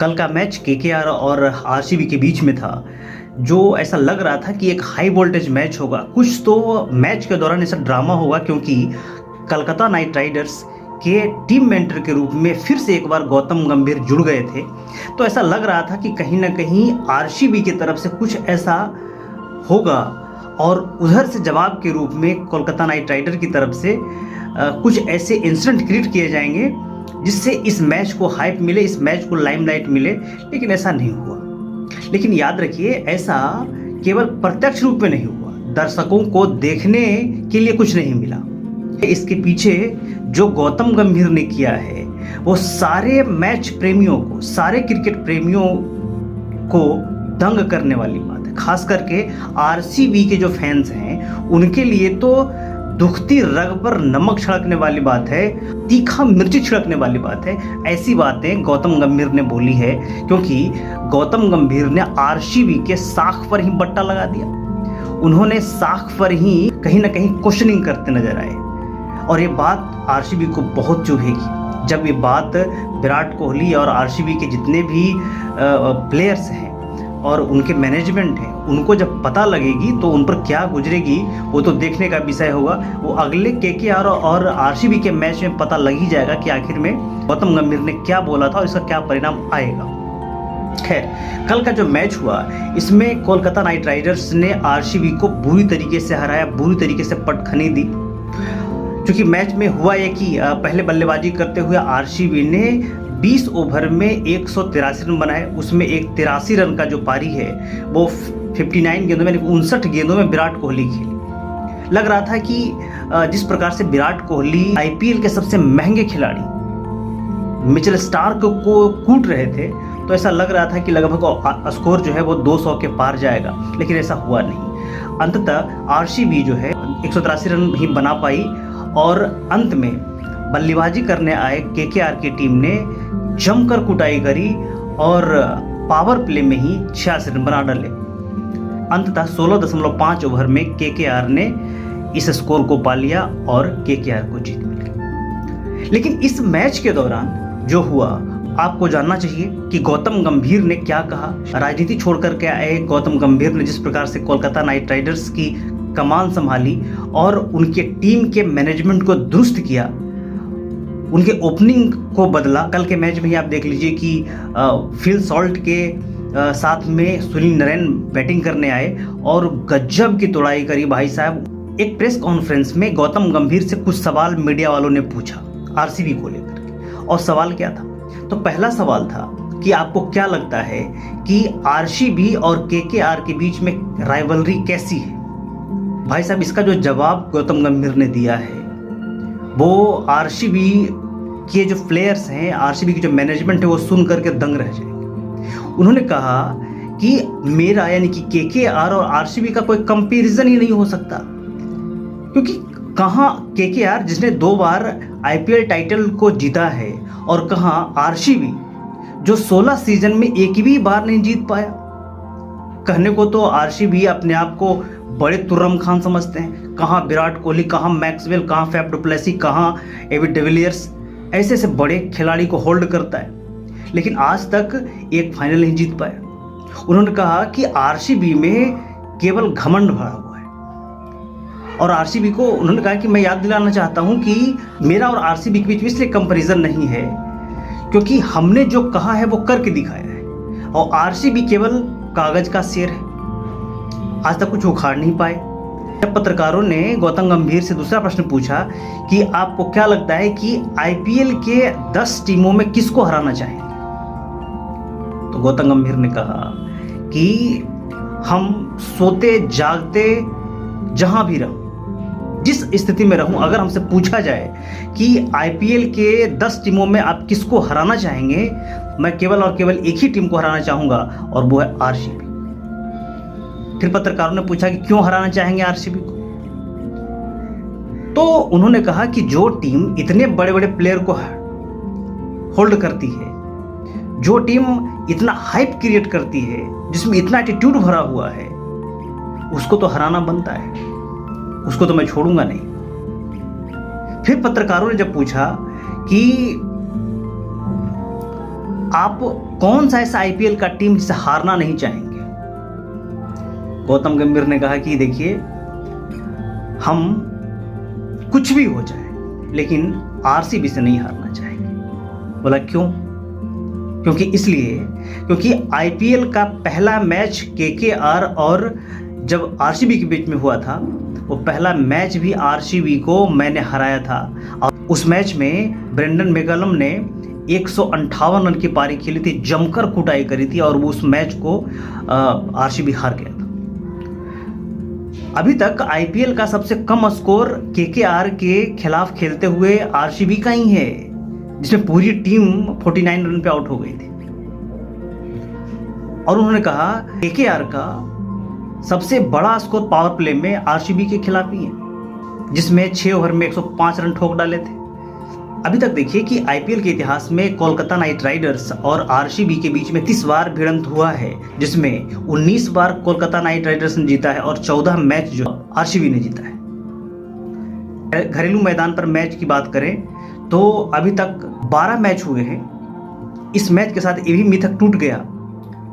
कल का match KKR और आरसीबी के बीच में था, जो ऐसा लग रहा था कि एक हाई वोल्टेज मैच होगा। कुछ तो मैच के दौरान ऐसा ड्रामा होगा, क्योंकि कलकत्ता नाइट राइडर्स के टीम मेंटर के रूप में फिर से एक बार गौतम गंभीर जुड़ गए थे। तो ऐसा लग रहा था कि कहीं ना कहीं आरसीबी की तरफ से कुछ ऐसा होगा और उधर से जवाब के रूप में कोलकाता नाइट राइडर की तरफ से कुछ ऐसे इंसिडेंट क्रिएट किए जाएंगे जिससे इस मैच को हाइप मिले, इस मैच को लाइमलाइट मिले। लेकिन ऐसा नहीं हुआ। लेकिन याद रखिए, ऐसा केवल प्रत्यक्ष रूप में नहीं हुआ, दर्शकों को देखने के लिए कुछ नहीं मिला। इसके पीछे जो गौतम गंभीर ने किया है वो सारे मैच प्रेमियों को, सारे क्रिकेट प्रेमियों को दंग करने वाली बात है। खास करके आरसीबी के जो फैंस हैं उनके लिए तो दुखती रग पर नमक छिड़कने वाली बात है, तीखा मिर्ची छिड़कने वाली बात है। ऐसी बातें गौतम गंभीर ने बोली है, क्योंकि गौतम गंभीर ने आरसीबी के साख पर ही बट्टा लगा दिया। उन्होंने साख पर ही कहीं ना कहीं क्वेश्चनिंग करते नजर आए, और ये बात आरसीबी को बहुत चुभेगी। जब ये बात विराट कोहली और आरसीबी के जितने भी प्लेयर्स हैं और उनके मैनेजमेंट हैं, उनको जब पता लगेगी तो उन पर क्या गुजरेगी वो तो देखने का विषय होगा। वो अगले केकेआर और आरसीबी के मैच में पता लग ही जाएगा कि आखिर में गौतम गंभीर ने क्या बोला था और इसका क्या परिणाम आएगा। खैर, कल का जो मैच हुआ इसमें कोलकाता नाइट राइडर्स ने आरसीबी को बुरी तरीके से हराया, बुरी तरीके से पटखनी दी। क्योंकि मैच में हुआ ये कि पहले बल्लेबाजी करते हुए आरसीबी ने 20 ओवर में 183 रन बनाए। उसमें एक 83 रन का जो पारी है वो 59 गेंदों में, 59 गेंदों में विराट कोहली खेले। लग रहा था कि जिस प्रकार से विराट कोहली आईपीएल के सबसे महंगे खिलाड़ी मिचेल स्टार्क को कूट रहे थे, तो ऐसा लग रहा था कि लगभग स्कोर जो है वो 200 के पार जाएगा। लेकिन ऐसा हुआ नहीं। अंततः आरसीबी जो है 183 रन ही बना पाई, और अंत में बल्लेबाजी करने आए केकेआर की टीम ने जमकर कुटाई करी और पावर प्ले में ही 86 रन बना डाले। अंततः 16.5 ओवर में केकेआर ने इस स्कोर को पा लिया और केकेआर को जीत मिली। लेकिन इस मैच के दौरान जो हुआ, आपको जानना चाहिए कि गौतम गंभीर ने क्या कहा। राजनीति छोड़कर के आए गौतम गंभीर ने जिस प्रकार से कोलकाता नाइट राइडर्स की कमान संभाली और उनके टीम के मैनेजमेंट को दुरुस्त किया, उनके ओपनिंग को बदला। कल के मैच में ही आप देख लीजिए कि फिल सॉल्ट के साथ में सुनील नारायण बैटिंग करने आए और गजब की तोड़ाई करी भाई साहब। एक प्रेस कॉन्फ्रेंस में गौतम गंभीर से कुछ सवाल मीडिया वालों ने पूछा आरसीबी को लेकर, और सवाल क्या था? तो पहला सवाल था कि आपको क्या लगता है कि आरसीबी और केकेआर के बीच में राइवलरी कैसी है? भाई साहब, इसका जो जवाब गौतम गंभीर ने दिया है वो आरसीबी के जो प्लेयर्स हैं, आरसीबी की जो मैनेजमेंट है, वो सुन करके दंग रह जाएंगे। उन्होंने कहा कि मेरा यानी कि केकेआर और आरसीबी का कोई कंपैरिजन ही नहीं हो सकता, क्योंकि कहाँ केकेआर जिसने 2 बार आईपीएल टाइटल को जीता है, और कहाँ आरसीबी जो 16 सीजन में एक भी बार नहीं जीत पाया। कहने को तो आरसीबी अपने आप को बड़े तुर्रम खान समझते हैं। कहाँ विराट कोहली, कहाँ मैक्सवेल, कहाँ फैफ डु प्लेसी, कहाँ एबी डिविलियर्स, ऐसे से बड़े खिलाड़ी को होल्ड करता है, लेकिन आज तक एक फाइनल नहीं जीत पाया। उन्होंने कहा कि आरसीबी में केवल घमंड भरा हुआ है, और आरसीबी को उन्होंने कहा कि मैं याद दिलाना चाहता हूं कि मेरा और आरसीबी के बीच में इसलिए कंपैरिजन नहीं है क्योंकि हमने जो कहा है वो करके दिखाया है, और आरसीबी केवल कागज का शेर है, आज तक कुछ उखाड़ नहीं पाए। जब पत्रकारों ने गौतम गंभीर से दूसरा प्रश्न पूछा कि आपको क्या लगता है कि आईपीएल के 10 टीमों में किसको हराना चाहेंगे, तो गौतम गंभीर ने कहा कि हम सोते जागते जहां भी रहूं, जिस स्थिति में रहूं, अगर हमसे पूछा जाए कि आईपीएल के 10 टीमों में आप किसको हराना चाहेंगे, मैं केवल और केवल एक ही टीम को हराना चाहूंगा, और वो है आरसीबी। फिर पत्रकारों ने पूछा कि क्यों हराना चाहेंगे आरसीबी को, तो उन्होंने कहा कि जो टीम इतने बड़े बड़े प्लेयर को होल्ड करती है, जो टीम इतना हाइप क्रिएट करती है, जिसमें इतना एटीट्यूड भरा हुआ है, उसको तो हराना बनता है, उसको तो मैं छोड़ूंगा नहीं। फिर पत्रकारों ने जब पूछा कि आप कौन सा ऐसा आईपीएल का टीम जिसे हारना नहीं चाहेंगे? गौतम गंभीर ने कहा कि देखिए, हम कुछ भी हो जाए लेकिन आरसीबी से नहीं हारना चाहेंगे। बोला क्यों? क्योंकि आईपीएल का पहला मैच केकेआर और जब आरसीबी के बीच में हुआ था, वो पहला मैच भी आरसीबी को मैंने हराया था। और उस मैच में ब्रेंडन मैकलम ने 158 रन की पारी खेली थी, जमकर कुटाई करी थी और उस मैच को आरसीबी हार गया था। अभी तक आईपीएल का सबसे कम स्कोर केकेआर के खिलाफ खेलते हुए आरसीबी का ही है, जिसमें पूरी टीम 49 रन पे आउट हो गई थी। और उन्होंने कहा केकेआर का सबसे बड़ा स्कोर पावर प्ले में आरसीबी के खिलाफ ही है, जिसमें 6 ओवर में 105 रन ठोक डाले थे। अभी तक देखिए कि आईपीएल के इतिहास में कोलकाता नाइट राइडर्स और आरसीबी के बीच में 30 बार भिड़ंत हुआ है, जिसमें 19 बार कोलकाता नाइट राइडर्स ने जीता है और 14 मैच जो आरसीबी ने जीता है। घरेलू मैदान पर मैच की बात करें तो अभी तक 12 मैच हुए हैं। इस मैच के साथ ये भी मिथक टूट गया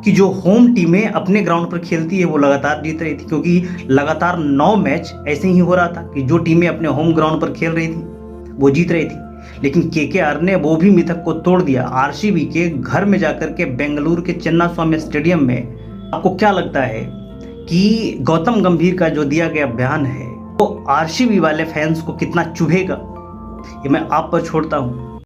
कि जो होम टीमें अपने ग्राउंड पर खेलती है वो लगातार जीत रही थी, क्योंकि लगातार 9 मैच ऐसे ही हो रहा था कि जो टीमें अपने होम ग्राउंड पर खेल रही थी वो जीत रही थी। लेकिन केकेआर ने वो भी मिथक को तोड़ दिया आरसीबी के घर में जाकर के बेंगलुरु के चिन्नास्वामी स्टेडियम में। आपको क्या लगता है कि गौतम गंभीर का जो दिया गया बयान है वो आरसीबी वाले फैंस को कितना चुभेगा? ये मैं आप पर छोड़ता हूं।